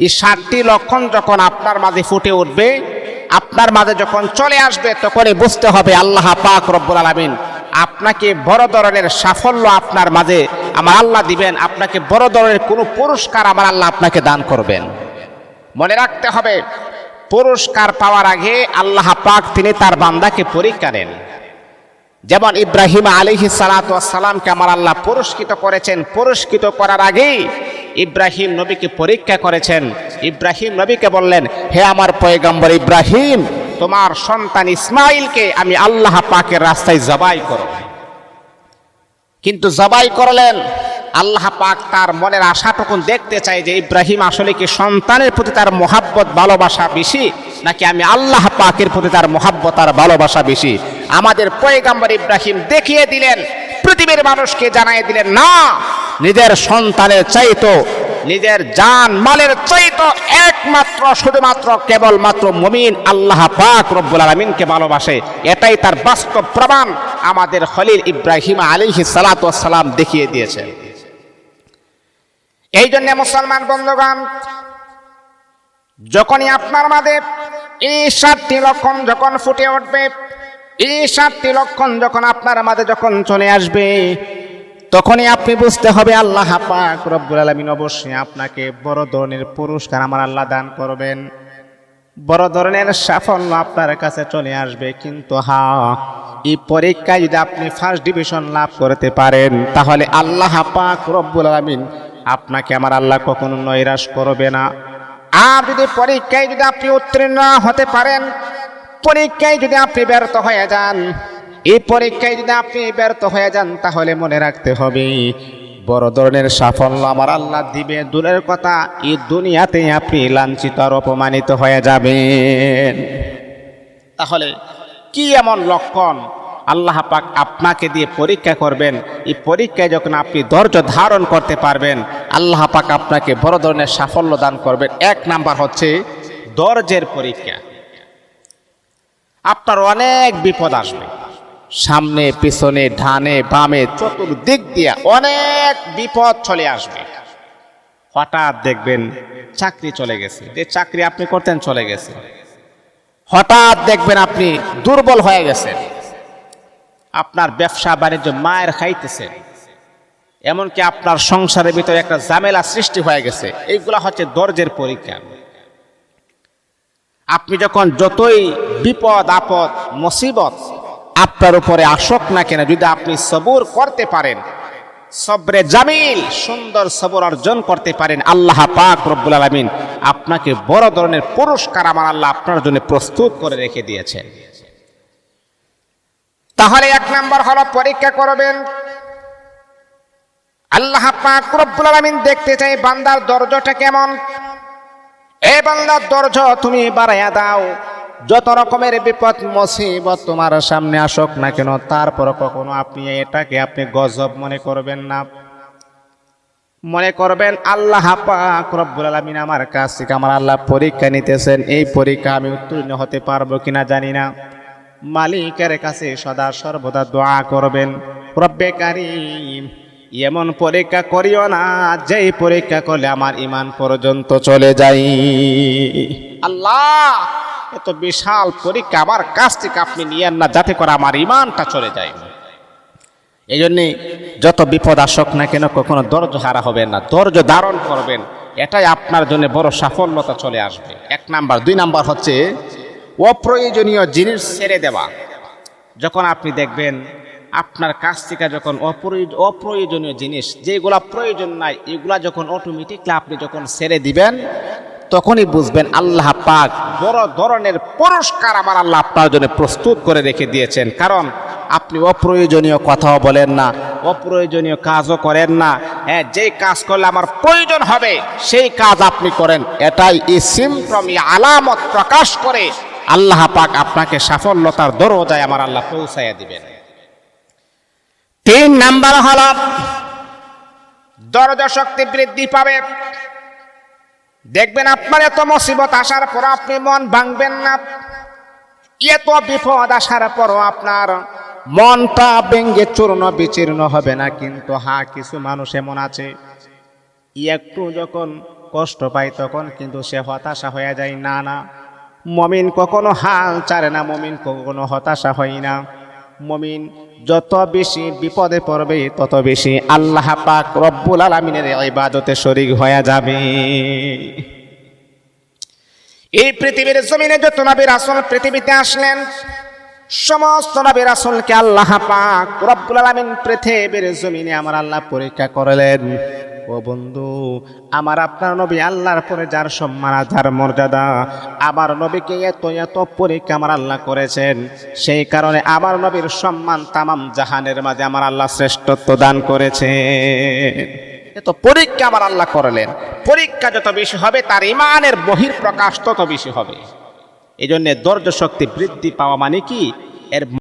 এই 7টি লক্ষণ যখন আপনার মাঝে ফুটে উঠবে, আপনার মাঝে যখন চলে আসবে, তখনই বুঝতে হবে আল্লাহ পাক রব্বুল আলামিন আপনাকে বড় ধরনের সাফল্য আপনার মাঝে আমার আল্লাহ দিবেন, আপনাকে বড় ধরনের কোনো পুরস্কার আমার আল্লাহ আপনাকে দান করবেন। মনে রাখতে হবে, পুরস্কার পাওয়ার আগে আল্লাহ পাক তিনি তার বান্দাকে পরীক্ষা নেন। যেমন ইব্রাহিম আলাইহিস সালাতু ওয়াস সালামকে আমার আল্লাহ পুরস্কৃত করেছেন, পুরস্কৃত করার আগেই ইব্রাহিম নবীকে পরীক্ষা করেছেন। ইব্রাহিম নবীকে বললেন, হে আমার পয়গম্বর ইব্রাহিম, তোমার সন্তান ইসমাইলকে আমি আল্লাহ পাকের রাস্তায় জবাই করো। কিন্তু জবাই করলেন, আল্লাহ পাক তার মনের আশাটুকু দেখতে চাই যে ইব্রাহিম আসলে কি সন্তানের প্রতি তার মহাব্বত ভালোবাসা বেশি, নাকি আমি আল্লাহ পাকের প্রতি তার মহাব্বত আর ভালোবাসা বেশি। আমাদের পয়গম্বর ইব্রাহিম দেখিয়ে দিলেন, পৃথিবীর মানুষকে জানিয়ে দিলেন, না, নিজের সন্তানের চাইতো, নিজের জান মালের চাইতো একমাত্র শুধুমাত্র কেবলমাত্র মুমিন আল্লাহ পাক রব্বুল আলামিনকে ভালোবাসে। এটাই তার বাস্তব প্রমাণ আমাদের খলিল ইব্রাহিম আলাইহিস সালাতু ওয়াস সালাম দেখিয়ে দিয়েছেন। এই জন্য মুসলমান বন্ধুগণ, যখনই আপনার মাঝে এই 7টি লক্ষণ যখন ফুটে উঠবে, এই 7টি লক্ষণ যখন আপনার মাঝে যখন চলে আসবে, তখনই আপনি বুঝতে হবে আল্লাহ পাক রব্বুল আলামিন অবশ্যই আপনাকে বড় ধরনের পুরস্কার আমার আল্লাহ দান করবেন, বড় ধরনের সাফল্য আপনার কাছে চলে আসবে। কিন্তু এই পরীক্ষায় যদি আপনি ফার্স্ট ডিভিশন লাভ করতে পারেন, তাহলে আল্লাহ পাক রব্বুল আলামিন আপনাকে আমার আল্লাহ কখনো নৈরাশ করবে না। আর যদি পরীক্ষায় যদি আপনি উত্তীর্ণ হতে পারেন, পরীক্ষায় যদি আপনি ব্যর্থ হয়ে যান, এই পরীক্ষায় যদি আপনি ব্যর্থ হয়ে যান, তাহলে মনে রাখতে হবে বড় ধরনের সাফল্য আমার আল্লাহ দিবে দূরের কথা, এই দুনিয়াতে আপনি লাঞ্ছিত আর অপমানিত হয়ে যাবেন। তাহলে কি এমন লক্ষণ আল্লাহ পাক আপনাকে দিয়ে পরীক্ষা করবেন? এই পরীক্ষায় যখন আপনি ধৈর্য ধারণ করতে পারবেন, আল্লাহ পাক আপনাকে বড় ধরনের সাফল্য দান করবেন। 1 নাম্বার হচ্ছে ধৈর্যের পরীক্ষা। আপনার অনেক বিপদ আসবে, সামনে পিছনে ডানে বামে চতুর্দিক দিয়ে অনেক বিপদ চলে আসবে। হঠাৎ দেখবেন চাকরি চলে গেছে, যে চাকরি আপনি করতেন চলে গেছে। হঠাৎ দেখবেন আপনি দুর্বল হয়ে গেছেন, আপনার ব্যবসা বাণিজ্য মায়ের খাইতেছেন, এমনকি আপনার সংসারের ভিতরে একটা ঝামেলা সৃষ্টি হয়ে গেছে। এইগুলা হচ্ছে ধৈর্যের পরীক্ষা। আপনি যখন যতই বিপদ আপদ মুসিবত আপনার উপরে আসুক না কেন, যদি আপনি সবুর করতে পারেন, সবরে জামিল সুন্দর সবর অর্জন করতে পারেন, আল্লাহ পাক রব্বুল আলামিন আপনাকে বড় ধরনের পুরস্কার আমার আল্লাহ আপনার জন্য প্রস্তুত করে রেখে দিয়েছেন। তাহলে 1 নাম্বার হলো পরীক্ষা করবেন। আল্লাহ পাক রব্বুল আলামিন দেখতে চাই বান্দার ধৈর্যটা কেমন। এই বান্দার ধৈর্য তুমি বাড়াইয়া দাও। যত রকমের বিপদ মুসিবত তোমার সামনে আসুক না কেন, তারপর কখনো আপনি এটাকে আপনি গজব মনে করবেন না। মনে করবেন আল্লাহ পাক রব্বুল আলামিন আমার কাছ থেকে আমার আল্লাহ পরীক্ষা নিতেছেন, এই পরীক্ষা আমি উত্তীর্ণ হতে পারবো কিনা জানি না। মালিকের কাছে সদা সর্বদা দোয়া করবেন, রব্বে কারীম এমন পরীক্ষা করিও না যেই পরীক্ষা করলে আমার ঈমান পর্যন্ত চলে যায়। আল্লাহ, এত বিশাল পরীক্ষা আমার কাছ থেকে আপনি নিয়েন না, যাতে করে আমার ঈমানটা চলে যায়। এই জন্যে যত বিপদ আসুক না কেন কখনো ধৈর্য হারা হবেন না, ধৈর্য ধারণ করবেন। এটাই আপনার জন্য বড় সাফল্যতা চলে আসবে। 1 নাম্বার। 2 নাম্বার হচ্ছে অপ্রয়োজনীয় জিনিস ছেড়ে দেওয়া। যখন আপনি দেখবেন আপনার কাছ থেকে যখন অপ্রয়োজনীয় জিনিস যেগুলা প্রয়োজন নাই, এগুলা যখন অটোমেটিকলি আপনি যখন ছেড়ে দিবেন, তখনই বুঝবেন আল্লাহ পাক বড় ধরনের পুরস্কার আমার আল্লাহ আপনার জন্য প্রস্তুত করে রেখে দিয়েছেন। কারণ আপনি অপ্রয়োজনীয় কথাও বলেন না, অপ্রয়োজনীয় কাজও করেন না। হ্যাঁ, যেই কাজ করলে আমার প্রয়োজন হবে সেই কাজ আপনি করেন। এটাই এই সিমটম, এই আলামত প্রকাশ করে আল্লাহ পাক আপনাকে সাফল্যতার দরজায় আমার আল্লাহ পৌঁছাইয়া দিবেন। 3 নাম্বার হল ধৈর্য শক্তি বৃদ্ধি পাবে। দেখবেন আপনার এত মুসিবত আসার পর আপনি মন ভাঙবেন না, এত বিপদ আসার পর আপনার মনটা ভেঙে চূর্ণ বিচীর্ণ হবে না। কিন্তু কিছু মানুষ এমন আছে, একটু যখন কষ্ট পায় তখন কিন্তু সে হতাশা হয়ে যায় না, না, মুমিন কখনো হাল ছাড়ে না, মুমিন কখনো হতাশা হয় না। মুমিন যত বেশি বিপদে পড়বে তত বেশি আল্লাহ পাক রব্বুল আলামিনের ইবাদতে শরীক হয়ে যাবে। এই পৃথিবীর জমিনে যত নবী রাসূল পৃথিবীতে আসলেন, সমস্ত নবী রাসূলকে আল্লাহ পাক রব্বুল আলামিন পৃথিবীর জমিনে আমার আল্লাহ পরীক্ষা করলেন। ও বন্ধু, আমার আপনার নবী আল্লাহর পরে যার সম্মান যার মর্যাদা, আমার নবীকে এত এত পরীক্ষা আমার আল্লাহ করেছেন, সেই কারণে আমার নবীর সম্মান তামাম জাহানের মাঝে আমার আল্লাহ শ্রেষ্ঠত্ব দান করেছেন। এত পরীক্ষা আমার আল্লাহ করলেন। পরীক্ষা যত বেশি হবে তার ইমানের বহির প্রকাশ তত বেশি হবে। এই জন্য ধৈর্য শক্তি বৃদ্ধি পাওয়া মানে কি, এর